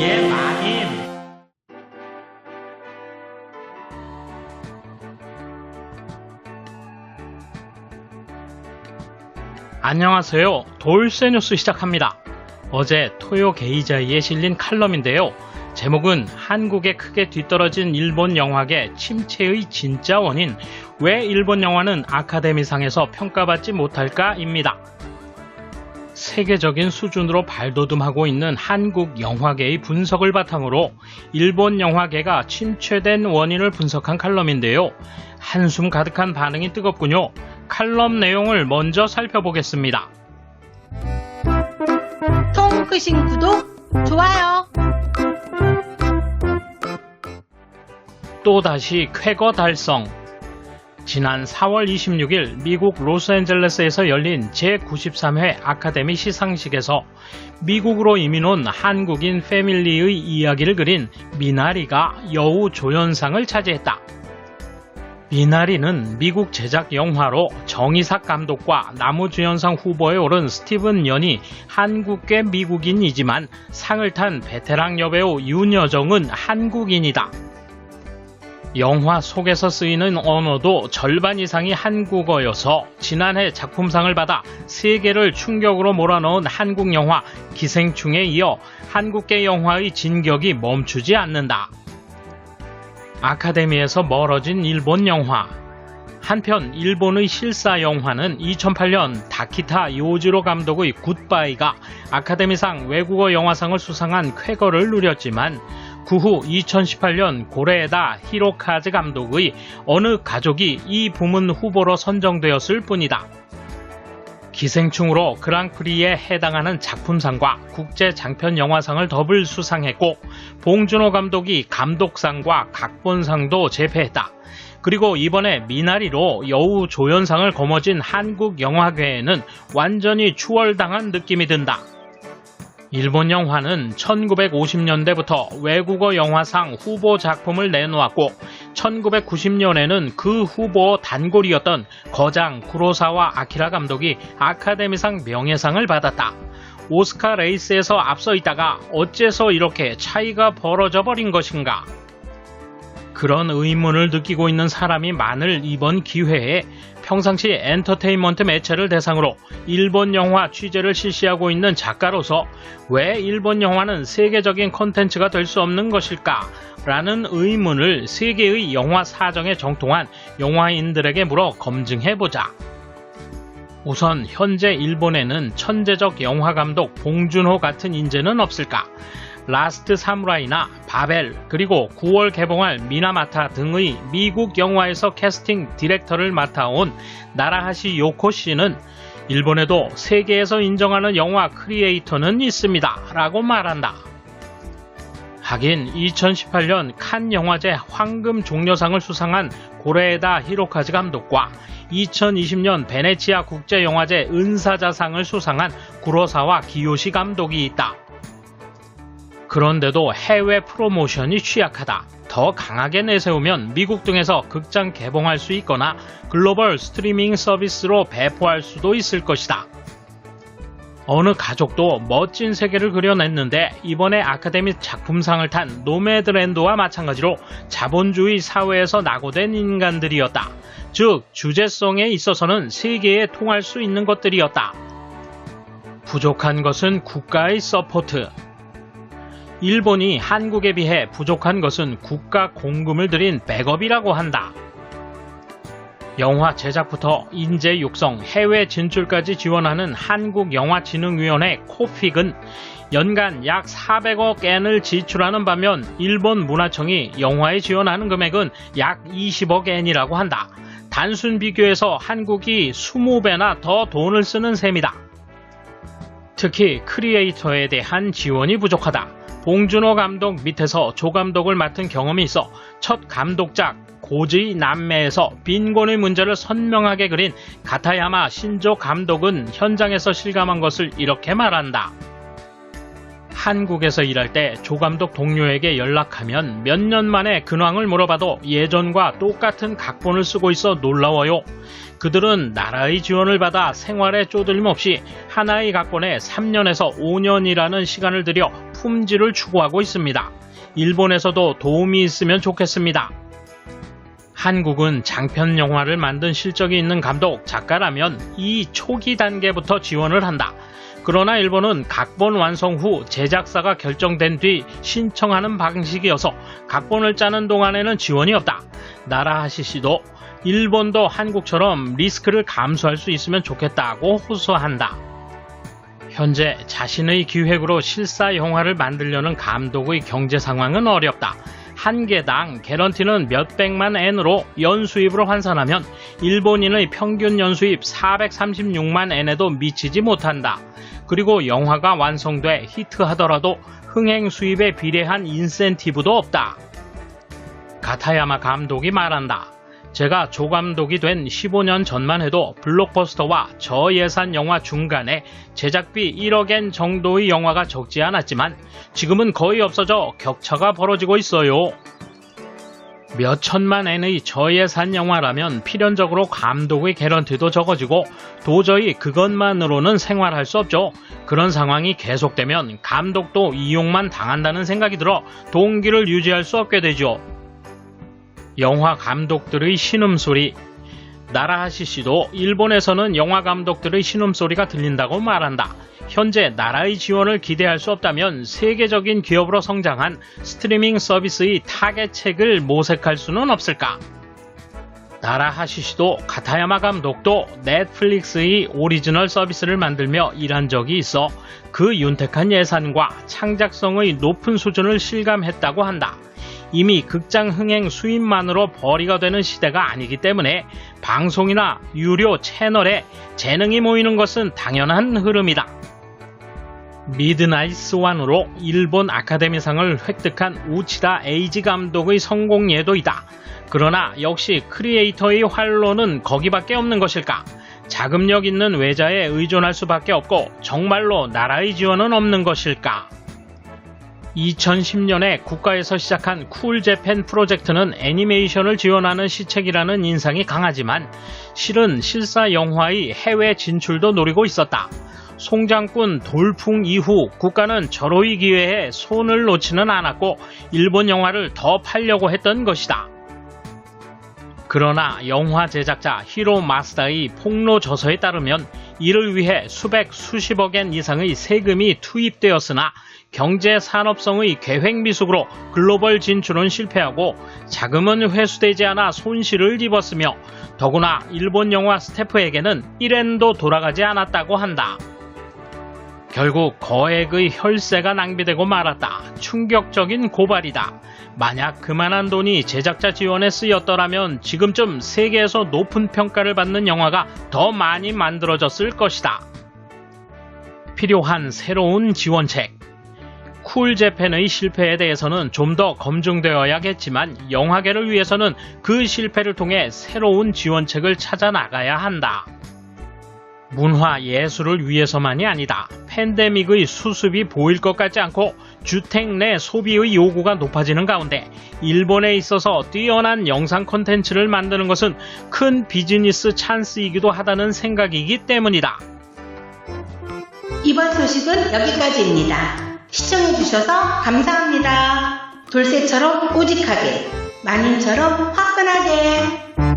예, 마님. 안녕하세요. 돌쇠 뉴스 시작합니다. 어제 토요 게이자이에 실린 칼럼인데요. 제목은 한국에 크게 뒤떨어진 일본 영화계 침체의 진짜 원인, 왜 일본 영화는 아카데미상에서 평가받지 못할까입니다. 세계적인 수준으로 발돋움하고 있는 한국 영화계의 분석을 바탕으로 일본 영화계가 침체된 원인을 분석한 칼럼인데요. 한숨 가득한 반응이 뜨겁군요. 칼럼 내용을 먼저 살펴보겠습니다. 통 끄신 구독, 좋아요. 또다시 쾌거 달성. 지난 4월 26일 미국 로스앤젤레스에서 열린 제93회 아카데미 시상식에서 미국으로 이민 온 한국인 패밀리의 이야기를 그린 미나리가 여우 조연상을 차지했다. 미나리는 미국 제작 영화로 정이삭 감독과 나무주연상 후보에 오른 스티븐 연이 한국계 미국인이지만 상을 탄 베테랑 여배우 윤여정은 한국인이다. 영화 속에서 쓰이는 언어도 절반 이상이 한국어여서 지난해 작품상을 받아 세계를 충격으로 몰아넣은 한국 영화 기생충에 이어 한국계 영화의 진격이 멈추지 않는다. 아카데미에서 멀어진 일본 영화. 한편 일본의 실사 영화는 2008년 다키타 요지로 감독의 굿바이가 아카데미상 외국어 영화상을 수상한 쾌거를 누렸지만 그 후 2018년 고레에다 히로카즈 감독의 어느 가족이 이 부문 후보로 선정되었을 뿐이다. 기생충으로 그랑프리에 해당하는 작품상과 국제장편영화상을 더블 수상했고 봉준호 감독이 감독상과 각본상도 제패했다. 그리고 이번에 미나리로 여우 조연상을 거머쥔 한국 영화계에는 완전히 추월당한 느낌이 든다. 일본 영화는 1950년대부터 외국어 영화상 후보 작품을 내놓았고 1990년에는 그 후보 단골이었던 거장 구로사와 아키라 감독이 아카데미상 명예상을 받았다. 오스카 레이스에서 앞서 있다가 어째서 이렇게 차이가 벌어져 버린 것인가? 그런 의문을 느끼고 있는 사람이 많을 이번 기회에 평상시 엔터테인먼트 매체를 대상으로 일본 영화 취재를 실시하고 있는 작가로서 왜 일본 영화는 세계적인 콘텐츠가 될 수 없는 것일까? 라는 의문을 세계의 영화 사정에 정통한 영화인들에게 물어 검증해보자. 우선 현재 일본에는 천재적 영화감독 봉준호 같은 인재는 없을까? 라스트 사무라이나 바벨 그리고 9월 개봉할 미나마타 등의 미국 영화에서 캐스팅 디렉터를 맡아온 나라하시 요코 씨는 일본에도 세계에서 인정하는 영화 크리에이터는 있습니다 라고 말한다. 하긴 2018년 칸 영화제 황금 종려상을 수상한 고레에다 히로카즈 감독과 2020년 베네치아 국제영화제 은사자상을 수상한 구로사와 기요시 감독이 있다. 그런데도 해외 프로모션이 취약하다. 더 강하게 내세우면 미국 등에서 극장 개봉할 수 있거나 글로벌 스트리밍 서비스로 배포할 수도 있을 것이다. 어느 가족도 멋진 세계를 그려냈는데 이번에 아카데미 작품상을 탄 노매드랜드와 마찬가지로 자본주의 사회에서 낙오된 인간들이었다. 즉 주제성에 있어서는 세계에 통할 수 있는 것들이었다. 부족한 것은 국가의 서포트. 일본이 한국에 비해 부족한 것은 국가 공금을 들인 백업이라고 한다. 영화 제작부터 인재 육성, 해외 진출까지 지원하는 한국영화진흥위원회 코픽은 연간 약 400억 엔을 지출하는 반면 일본 문화청이 영화에 지원하는 금액은 약 20억 엔이라고 한다. 단순 비교해서 한국이 20배나 더 돈을 쓰는 셈이다. 특히 크리에이터에 대한 지원이 부족하다. 봉준호 감독 밑에서 조 감독을 맡은 경험이 있어 첫 감독작 고지의 남매에서 빈곤의 문제를 선명하게 그린 가타야마 신조 감독은 현장에서 실감한 것을 이렇게 말한다. 한국에서 일할 때 조감독 동료에게 연락하면 몇 년 만에 근황을 물어봐도 예전과 똑같은 각본을 쓰고 있어 놀라워요. 그들은 나라의 지원을 받아 생활에 쪼들림 없이 하나의 각본에 3년에서 5년이라는 시간을 들여 품질을 추구하고 있습니다. 일본에서도 도움이 있으면 좋겠습니다. 한국은 장편 영화를 만든 실적이 있는 감독, 작가라면 이 초기 단계부터 지원을 한다. 그러나 일본은 각본 완성 후 제작사가 결정된 뒤 신청하는 방식이어서 각본을 짜는 동안에는 지원이 없다. 나라하시 씨도 일본도 한국처럼 리스크를 감수할 수 있으면 좋겠다고 호소한다. 현재 자신의 기획으로 실사 영화를 만들려는 감독의 경제 상황은 어렵다. 한 개당 개런티는 몇백만 엔으로 연수입으로 환산하면 일본인의 평균 연수입 436만 엔에도 미치지 못한다. 그리고 영화가 완성돼 히트하더라도 흥행 수입에 비례한 인센티브도 없다. 가타야마 감독이 말한다. 제가 조감독이 된 15년 전만 해도 블록버스터와 저예산 영화 중간에 제작비 1억엔 정도의 영화가 적지 않았지만 지금은 거의 없어져 격차가 벌어지고 있어요. 몇 천만 엔의 저예산 영화라면 필연적으로 감독의 개런티도 적어지고 도저히 그것만으로는 생활할 수 없죠. 그런 상황이 계속되면 감독도 이용만 당한다는 생각이 들어 동기를 유지할 수 없게 되죠. 영화 감독들의 신음소리. 나라하시 씨도 일본에서는 영화 감독들의 신음소리가 들린다고 말한다. 현재 나라의 지원을 기대할 수 없다면 세계적인 기업으로 성장한 스트리밍 서비스의 타겟책을 모색할 수는 없을까? 나라하시 씨도 가타야마 감독도 넷플릭스의 오리지널 서비스를 만들며 일한 적이 있어 그 윤택한 예산과 창작성의 높은 수준을 실감했다고 한다. 이미 극장 흥행 수입만으로 벌이가 되는 시대가 아니기 때문에 방송이나 유료 채널에 재능이 모이는 것은 당연한 흐름이다. 미드나잇 스완으로 일본 아카데미상을 획득한 우치다 에이지 감독의 성공 예도 있다. 그러나 역시 크리에이터의 활로는 거기밖에 없는 것일까? 자금력 있는 외자에 의존할 수밖에 없고 정말로 나라의 지원은 없는 것일까? 2010년에 국가에서 시작한 쿨재팬 프로젝트는 애니메이션을 지원하는 시책이라는 인상이 강하지만 실은 실사 영화의 해외 진출도 노리고 있었다. 송장꾼 돌풍 이후 국가는 절호의 기회에 손을 놓지는 않았고 일본 영화를 더 팔려고 했던 것이다. 그러나 영화 제작자 히로 마스다의 폭로 저서에 따르면 이를 위해 수십억엔 이상의 세금이 투입되었으나 경제 산업성의 계획 미숙으로 글로벌 진출은 실패하고 자금은 회수되지 않아 손실을 입었으며 더구나 일본 영화 스태프에게는 1엔도 돌아가지 않았다고 한다. 결국 거액의 혈세가 낭비되고 말았다. 충격적인 고발이다. 만약 그만한 돈이 제작자 지원에 쓰였더라면 지금쯤 세계에서 높은 평가를 받는 영화가 더 많이 만들어졌을 것이다. 필요한 새로운 지원책. 쿨재팬의 실패에 대해서는 좀 더 검증되어야겠지만 영화계를 위해서는 그 실패를 통해 새로운 지원책을 찾아 나가야 한다. 문화 예술을 위해서만이 아니다. 팬데믹의 수습이 보일 것 같지 않고 주택 내 소비의 요구가 높아지는 가운데 일본에 있어서 뛰어난 영상 콘텐츠를 만드는 것은 큰 비즈니스 찬스이기도 하다는 생각이기 때문이다. 이번 소식은 여기까지입니다. 시청해주셔서 감사합니다. 돌쇠처럼 오직하게, 마님처럼 화끈하게.